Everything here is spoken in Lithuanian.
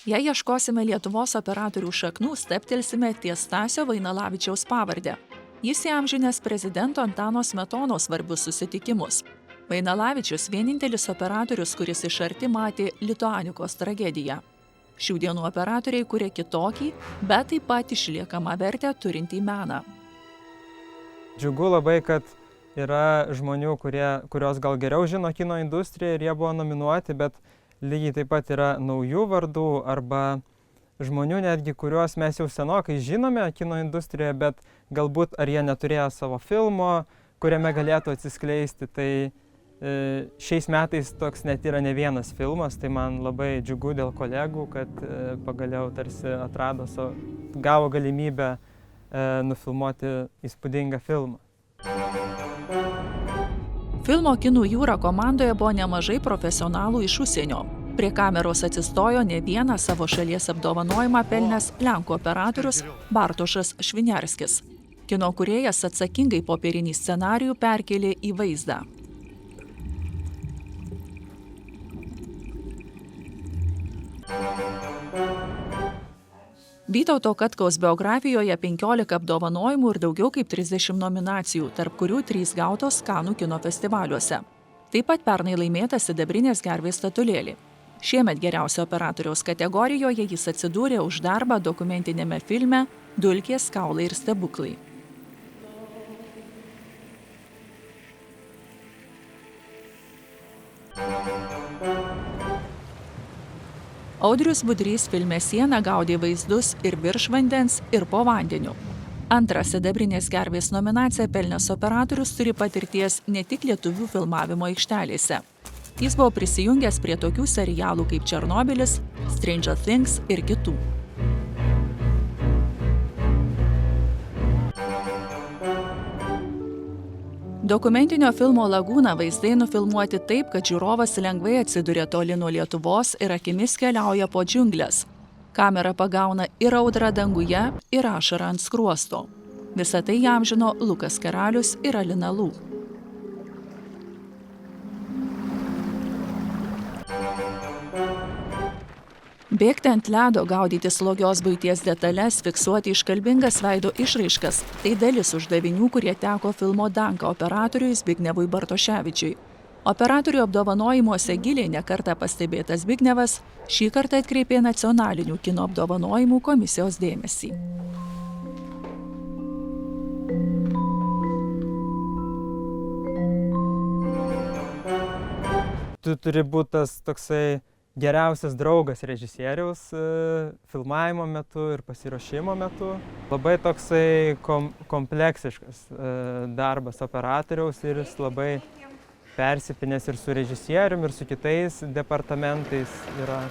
Jei ieškosime Lietuvos operatorių šaknų, steptelsime ties Stasio Vainalavičiaus pavardę. Jis įamžinęs prezidento Antano Smetonos svarbius susitikimus. Vainalavičius vienintelis operatorius, kuris iš arti matė Lituanikos tragediją. Šių dienų operatoriai kuria kitokį, bet taip pat išliekamą vertę turintį meną. Džiugu labai, kad yra žmonių, kurios gal geriau žino kino industriją ir jie buvo nominuoti, bet lygiai taip pat yra naujų vardų arba žmonių netgi, kuriuos mes jau senokai žinome kino industrijoje, bet galbūt ar jie neturėjo savo filmo, kuriame galėtų atsiskleisti. Tai šiais metais toks net yra ne vienas filmas, tai man labai džiugu dėl kolegų, kad pagaliau tarsi gavo galimybę nufilmuoti įspūdingą filmą. Filmo Kinų jūra komandoje buvo nemažai profesionalų iš užsienio. Prie kameros atsistojo ne vieną savo šalies apdovanojimą pelnęs lenkų operatorius Bartošas Šviniarskis. Kino kūrėjas atsakingai popierinį scenarijų perkėlė į vaizdą. Vytauto Katkaus biografijoje 15 apdovanojimų ir daugiau kaip 30 nominacijų, tarp kurių 3 gautos Kanų kino festivaliuose. Taip pat pernai laimėta sidabrinės gervės statulėlė. Šiemet geriausio operatoriaus kategorijoje jis atsidūrė už darbą dokumentinėme filme Dulkės, kaulai ir stebuklai. Audrius Budrys filme Siena gaudė vaizdus ir virš vandens, ir po vandeniu. Antrą sidabrinės gervės nominaciją pelnęs operatorius turi patirties ne tik lietuvių filmavimo aikštelėse. Jis buvo prisijungęs prie tokių serialų kaip Černobylis, Stranger Things ir kitų. Dokumentinio filmo Lagūna vaizdai nufilmuoti taip, kad žiūrovas lengvai atsiduria toli nuo Lietuvos ir akimis keliauja po džiungles. Kamera pagauna ir audrą danguje, ir ašarą ant skruosto. Visą tai įamžino Lukas Karalius ir Alina Lū. Bėgti ant ledo, gaudyti slogios buities detalės, fiksuoti iškalbingas veido išraiškas – tai dalis uždavinių, kurie teko filmo Danka operatoriui Zbignevui Bartoševičiui. Operatorių apdovanojimuose giliai nekartą pastebėtas Zbignevas šį kartą atkreipė nacionalinių kino apdovanojimų komisijos dėmesį. Tu turi būti tas toksai geriausias draugas režisieriaus filmavimo metu ir pasiruošimo metu. Labai toksai kompleksiškas darbas operatoriaus ir jis labai persipinęs ir su režisierium, ir su kitais departamentais yra.